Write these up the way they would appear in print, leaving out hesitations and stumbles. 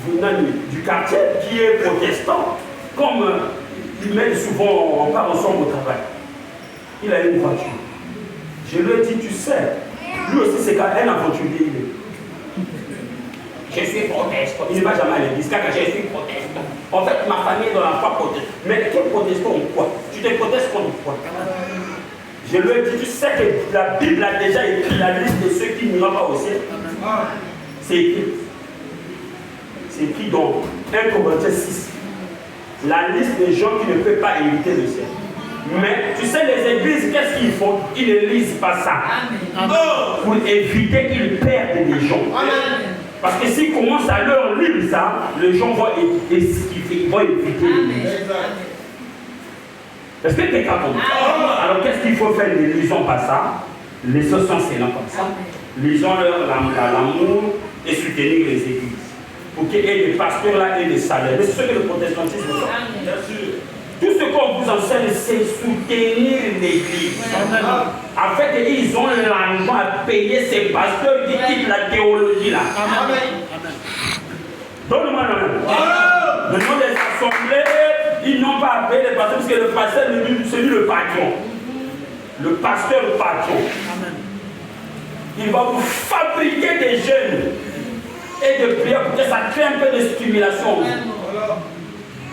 venant du quartier qui est protestant, comme il mène souvent, on part ensemble au travail. Il a une voiture. Je lui ai dit, tu sais, lui aussi c'est un aventurier. Il est. Je suis protestant. Il ne va jamais à l'église, car je suis protestant. En fait, ma famille est dans la foi protestant. Mais quel protestant ou quoi? Tu te protestes contre quoi? Je lui ai dit, tu sais que la Bible a déjà écrit la liste de ceux qui n'iront pas au ciel. C'est écrit. C'est écrit dans 1 Corinthiens 6. La liste des gens qui ne peuvent pas hériter le ciel. Mais tu sais, les églises, qu'est-ce qu'ils font? Ils ne lisent pas ça. Pour éviter qu'ils perdent des gens. Amen. Parce que s'ils commencent à leur lire ça, les gens vont esquiver, ils vont éviter. Est-ce que quelqu'un comprend? Alors qu'est-ce qu'il faut faire? Ne lisons pas ça. Les choses sont scellées comme ça. Lisons l'amour et soutenir les églises. Pour qu'il y ait des pasteurs là et des salaires. Mais c'est ce que le protestantisme fait. Bien sûr. Tout ce qu'on vous enseigne, c'est soutenir l'église. En fait, ils ont l'argent à payer ces pasteurs qui quittent la théologie là. Amen. Donne-moi la main. Le nom des assemblées, ils n'ont pas à payer les pasteurs parce que le pasteur, c'est lui le patron. Le pasteur, le patron. Il va vous fabriquer des jeunes et de prières pour que ça crée un peu de stimulation.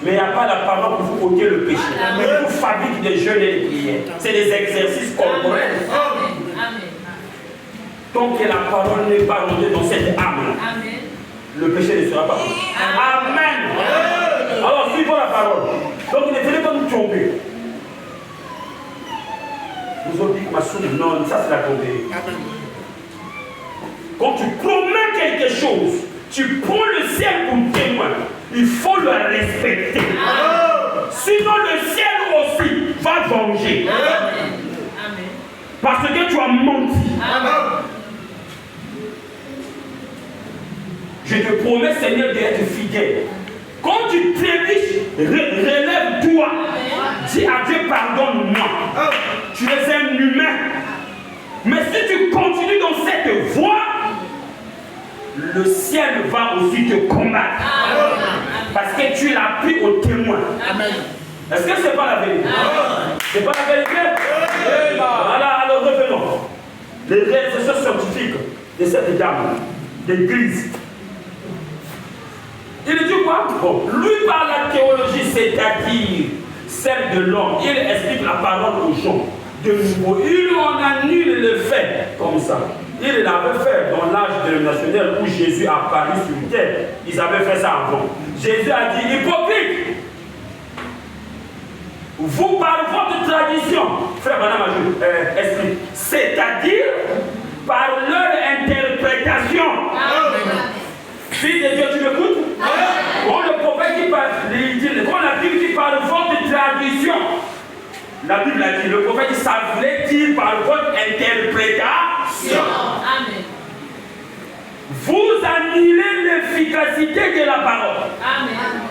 Mais il n'y a pas la parole pour vous ôter le péché. Mais il vous fabrique des jeûnes et des prières. C'est des exercices corporels. Tant que la parole n'est pas montée dans cette âme, le péché ne sera pas. Amen. Alors suivons la parole. Donc ne venez pas nous tromper. Vous avez dit que ma soupe, non, ça c'est la tromperie. Quand tu promets quelque chose, tu prends le ciel pour témoin. Il faut le respecter. Sinon le ciel aussi va venger. Parce que tu as menti. Je te promets, Seigneur, d'être fidèle. Quand tu trébuches, relève-toi. Dis à Dieu, pardonne-moi. Tu es un humain. Mais si tu continues dans cette voie, le ciel va aussi te combattre. Parce que tu l'as pris au témoin. Est-ce que ce n'est pas la vérité? Ce n'est pas la vérité? Voilà, alors revenons. Les réalisations scientifiques de cette dame d'église. Il dit quoi? Bon, lui par la théologie, c'est-à-dire celle de l'homme, il explique la parole aux gens. De nouveau, il en annule le fait comme ça. Il l'avait fait dans l'âge dénominationnel où Jésus apparut sur terre. Ils avaient fait ça avant. Jésus a dit, hypocrite, vous par votre tradition, frère Madame explique, c'est-à-dire par leur interprétation. Fils de Dieu, tu m'écoutes? Quand le prophète dit quand la Bible dit par votre tradition, la Bible a dit, le prophète dit, ça voulait dire par votre interprétation. Amen. Vous annulez l'efficacité de la parole. Amen.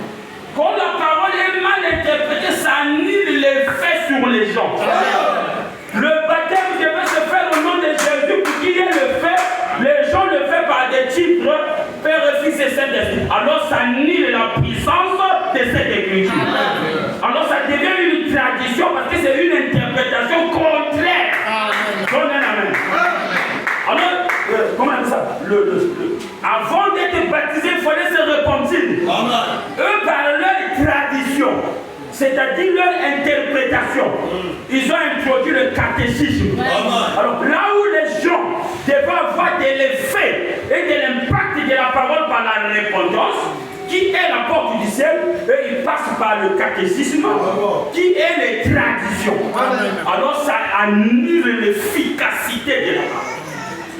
Quand la parole est mal interprétée, ça annule l'effet sur les gens. Amen. Le baptême devait se faire au nom de Jésus pour qu'il y ait le fait. Les gens le font par des titres, Père, Fils et Saint-Esprit. Alors ça annule la puissance de cette écriture. Alors ça devient une tradition parce que c'est une interprétation contraire. Donne un amen. Alors, comment on dit ça? Avant d'être baptisé, il fallait se repentir. Eux, par leur tradition, c'est-à-dire leur interprétation, ils ont introduit le catéchisme. Alors là où les gens devaient avoir de l'effet et de l'impact de la parole par la repentance, qui est la porte du ciel, et ils passent par le catéchisme, qui est les traditions. Alors ça annule l'efficacité de la parole.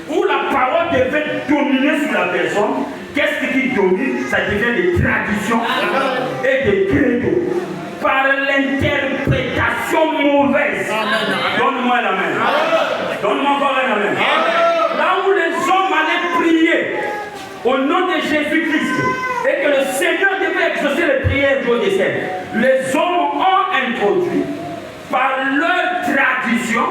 Où la parole devait dominer sur la personne, qu'est-ce qui domine? Ça devient des traditions et des credos. Par l'interprétation mauvaise. Donne-moi la main. Donne-moi encore la main. Là où les hommes allaient prier au nom de Jésus-Christ et que le Seigneur devait exaucer les prières du haut des cieux, les hommes ont introduit par leur tradition,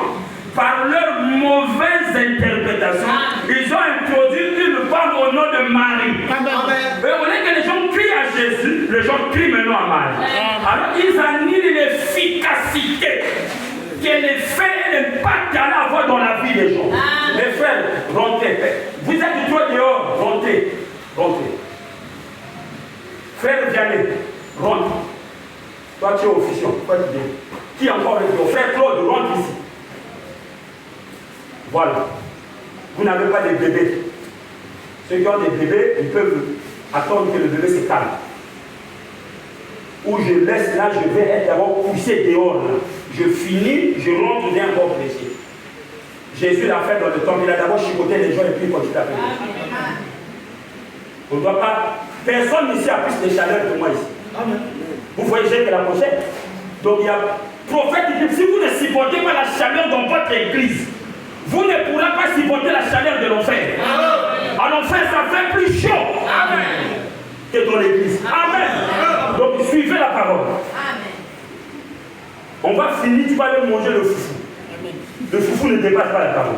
par leur mauvaise interprétation, ils ont introduit une femme au nom de Marie. Et on est que les gens Jésus, les gens crient maintenant à mal. Alors ils annulent l'efficacité que l'effet et l'impact allait avoir dans la vie des gens. Mes frères, rentrez. Vous êtes trop dehors, rentrez. Frère Vianney, rentre. Toi tu es officiel, toi tu viens. Qui encore est dehors? Frère Claude, rentre ici. Voilà. Vous n'avez pas de bébé. Ceux qui ont des bébés, ils peuvent attendre que le bébé se calme. Ou je laisse là, je vais être d'abord poussé dehors. Là. Je finis, je rentre, je viens encore prêcher. Jésus l'a fait dans le temps, il a d'abord chicoté les gens et puis il continue à prêcher. On ne doit pas. Personne ici a plus de chaleur que moi ici. Amen. Vous voyez, j'ai que la pochette. Donc il y a prophète qui dit si vous ne supportez pas la chaleur dans votre église, vous ne pourrez pas supporter la chaleur de l'enfer. À l'enfer, ça fait plus chaud. Amen. Que dans l'église. Amen. Donc suivez la parole. Amen. On va finir, tu vas aller manger le foufou. Le foufou ne dépasse pas la parole.